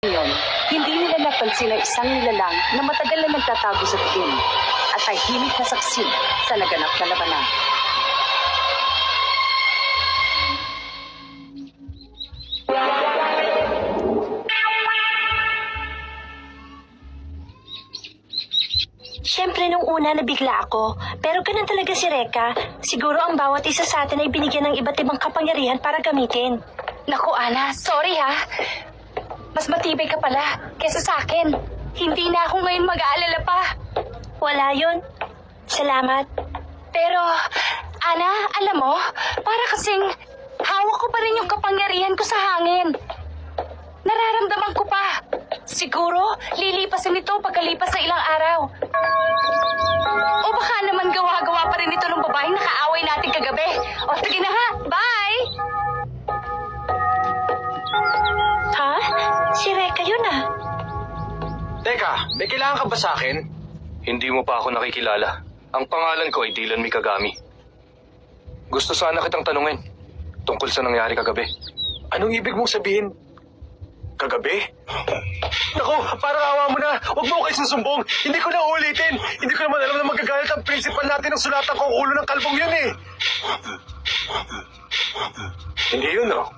Ngayon, hindi nila napansin ang isang nilalang na matagal na nagtatago sa tingin at tahimik na saksi sa naganap na labanan. Siyempre, nung una nabigla ako. Pero ganun talaga si Reka. Siguro ang bawat isa sa atin ay binigyan ng iba't ibang kapangyarihan para gamitin. Naku, Ana, sorry ha. Mas matibay ka pala kesa sa akin. Hindi na ako ngayon mag-aalala pa. Wala yun. Salamat. Pero, Ana, alam mo, para kasing hawak ko pa rin yung kapangyarihan ko sa hangin. Nararamdaman ko pa. Siguro, lilipasin ito pagkalipas sa ilang araw. O baka naman gawa-gawa pa rin ito ng babaeng nakaaway natin kagabi. O sige na ha, bye! Ha? Si Reka yun ah. Teka, may kailangan ka ba sa akin? Hindi mo pa ako nakikilala. Ang pangalan ko ay Dylan Mikagami. Gusto sana kitang tanungin tungkol sa nangyari kagabi. Anong ibig mong sabihin? Kagabi? Naku, parang awa mo na. Huwag mo kayo susumbong. Hindi ko na uulitin. Hindi ko naman alam na magagalit ang principal natin ng sulatan ko ulo ng kalbong yun eh. Hindi yun, no?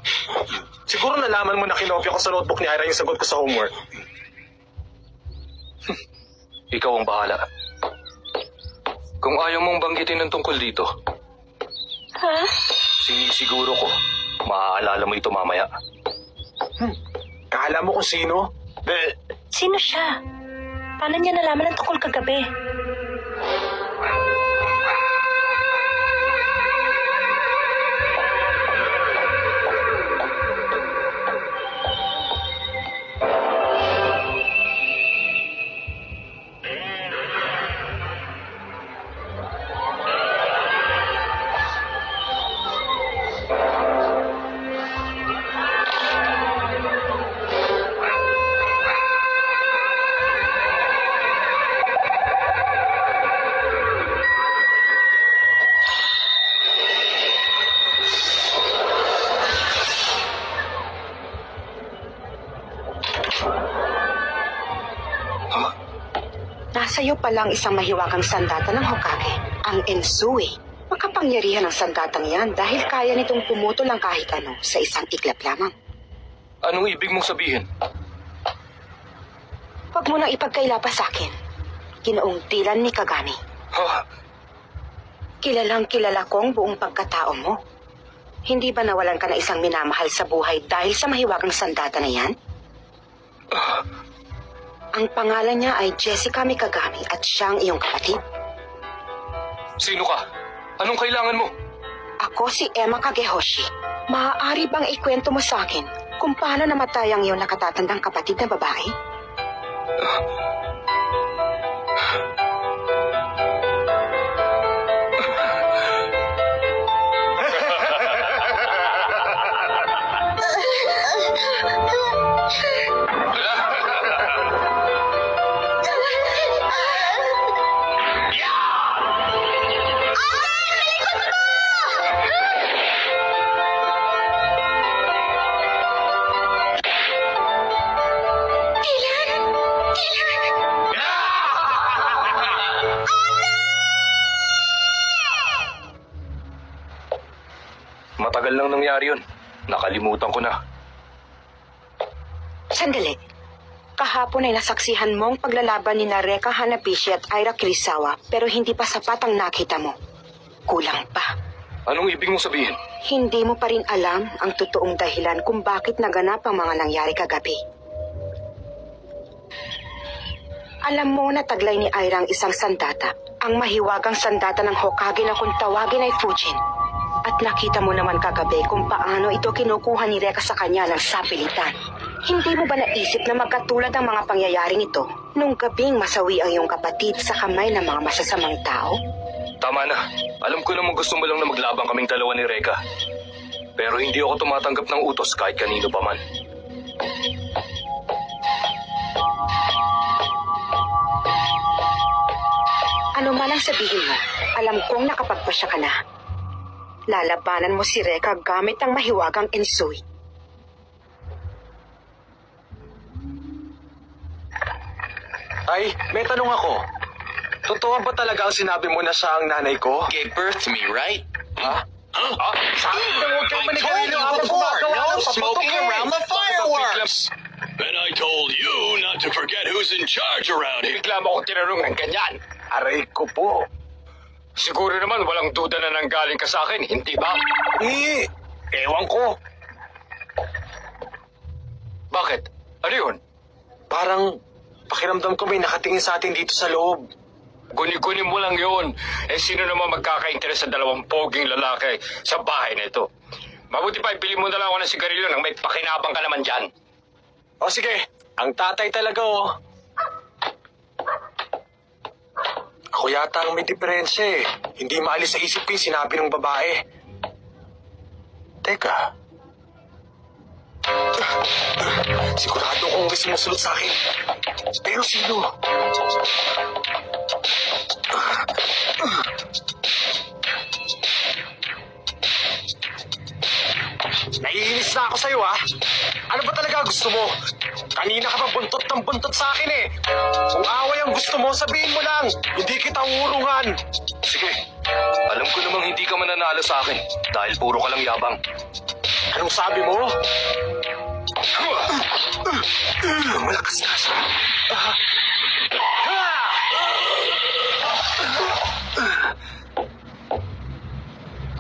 Siguro nalaman mo na kinopya ko sa notebook ni Ira yung sagot ko sa homework. Ikaw ang bahala. Kung ayaw mong banggitin ng tungkol dito, Ha? sinisiguro ko, maaalala mo ito mamaya. Akala mo kung sino? Sino siya? Paano niya nalaman ang tungkol kagabi? Nasa iyo palang isang mahiwagang sandata ng Hokage, ang Ensui. Makapangyarihan ang sandatang yan dahil kaya nitong pumutol ng kahit ano sa isang iglap lamang. Anong ibig mong sabihin? Huwag mo nang ipagkaila pa sa akin. Ginoong Dylan Mikagami. Ha? Kilalang kilala ko ang buong pagkatao mo. Hindi ba nawalan ka na isang minamahal sa buhay dahil sa mahiwagang sandata na yan? Ang pangalan niya ay Jessica Mikagami at siya ang iyong kapatid. Sino ka? Anong kailangan mo? Ako si Emma Kagehoshi. Maaari bang ikwento mo sa akin kung paano namatay ang iyong nakatatandang kapatid na babae? Matagal lang nangyari yun. Nakalimutan ko na. Sandali. Kahapon ay nasaksihan mo ang paglalaban ni Reka Hanabishi at Ira Kirisawa pero hindi pa sapat ang nakita mo. Kulang pa. Anong ibig mong sabihin? Hindi mo pa rin alam ang totoong dahilan kung bakit naganap ang mga nangyari kagabi. Alam mo na taglay ni Ira ang isang sandata, ang mahiwagang sandata ng Hokage na kung tawagin ay Fujin. At nakita mo naman kagabi kung paano ito kinukuha ni Reka sa kanya ng sapilitan. Hindi mo ba naisip na magkatulad ang mga pangyayaring ito nung gabing masawi ang iyong kapatid sa kamay ng mga masasamang tao? Tama na. Alam ko naman gusto mo lang na maglabang kaming dalawa ni Reka. Pero hindi ako tumatanggap ng utos kahit kanino pa man. Ano man ang sabihin mo, alam kong nakapagpasya ka na. Lalabanan mo si Reka gamit ang mahiwagang Ensui. Ay, may tanong ako. Totoo ba talaga ang sinabi mo na siya ang nanay ko? Gave birth to me, right? Ha? Sabi mo huwag kang I told manigarilyo you habang before, gumagawa no ng smoking paputok, around the fireworks. And I told you not to forget who's in charge around here. Bigla mo akong tinanong ng ganyan. Aray ko po. Siguro naman walang duda na nanggaling ka sa akin, hindi ba? Ewan ko. Bakit? Ano yun? Parang pakiramdam ko may nakatingin sa atin dito sa loob. Guni-guni mo lang yun. Eh sino naman magkakainteres sa dalawang poging lalaki sa bahay na ito? Mabuti pa, ipili mo na lang ako ng sigarilyo nang may pakinabang ka naman dyan. O sige, ang tatay talaga oh. Ako yata ang may diferensya eh. Hindi maalis sa isip ko yung sinabi ng babae. Teka. Sigurado kong may sumusunod sa akin. Pero sino? Naiinis na ako sa'yo, ha? Ano ba talaga gusto mo? Kanina ka pa buntot ng buntot sa akin, eh. Kung away ang gusto mo, sabihin mo lang. Hindi kita uurungan. Sige. Alam ko namang hindi ka mananalo sa akin dahil puro ka lang yabang. Anong sabi mo? Malakas na siya.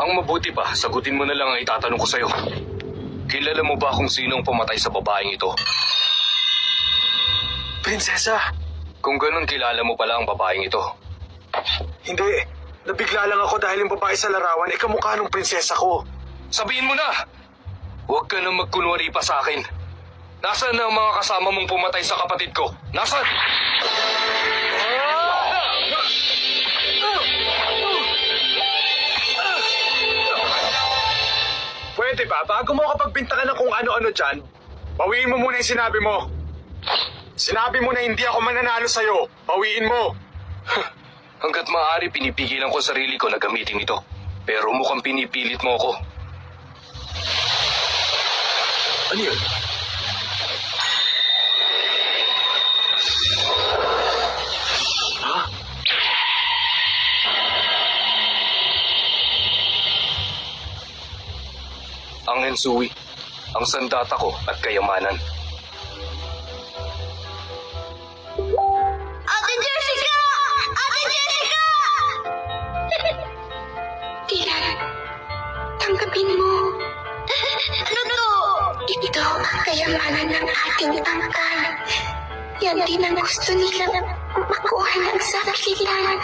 Ang mabuti pa, sagutin mo na lang ang itatanong ko sa'yo. Kilala mo ba kung sino ang pumatay sa babaeng ito? Prinsesa! Kung ganun, kilala mo pala ang babaeng ito. Hindi. Nabigla lang ako dahil yung babae sa larawan ay kamukha ng prinsesa ko. Sabihin mo na! Huwag ka na magkunwari pa sa akin. Nasaan na ang mga kasama mong pumatay sa kapatid ko? Nasaan? Pwede ba? Bago mo ako pagbintangan ng kung ano-ano dyan, bawiin mo muna yung sinabi mo. Sinabi mo na hindi ako mananalo sa'yo. Bawiin mo. Hanggat maaari, pinipigilan ko sarili ko na gamitin ito. Pero mukhang pinipilit mo ako. Ano yun? Ha? Ang Ensui, ang sandata ko at kayamanan. Ate Jessica! Ate Jessica! Dylan, tanggapin mo. Ano to? Ito ang kayamanan ng ating angkan. Yan din ang gusto nilang makuha ng sakitan.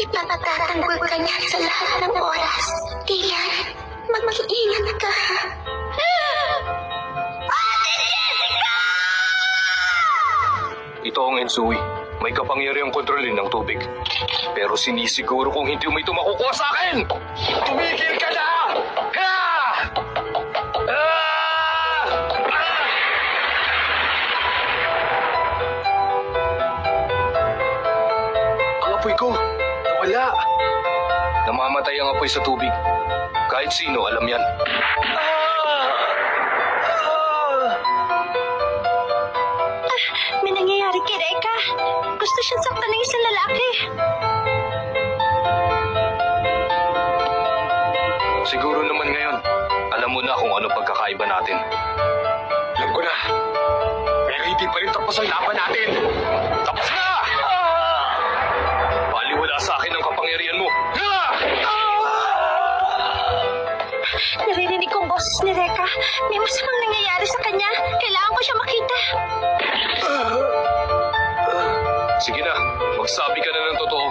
Ipatatanggol ka niya sa lahat ng oras. Dylan, mag-iingat ka. Ate Jessica! Ito ang Ensui. May kapangyarihang kontrolin ng tubig. Pero sinisiguro kung hindi mo ito makukuha sa akin! Tumigil ka na! Ha! Ah! Ang apoy ko, nawala. Namamatay ang apoy sa tubig. Kahit sino, alam yan. May nangyayari kay Reka. Gusto siyang saktan ng isang lalaki. Siguro naman ngayon, alam mo na kung ano pagkakaiba natin. Alam ko na. Pero hindi pa rin tapos ang laban natin. Tapos na! Baliwala sa akin ang kapangyarihan mo. Naririnig ko ang boses ni Reka. May masamang nangyayari sa kanya. Kailangan ko siya makita. Sige na, magsabi ka na ng totoo.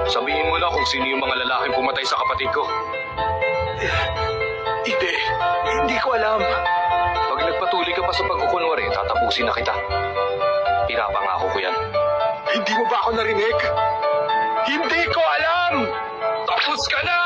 Sabihin mo na kung sino yung mga lalaking pumatay sa kapatid ko. Hindi ko alam. Pag nagpatuloy ka pa sa pagkukunwari, tatapusin na kita. Pinapangako ko yan. Hindi mo ba ako narinig? Hindi ko alam! Tapos ka na!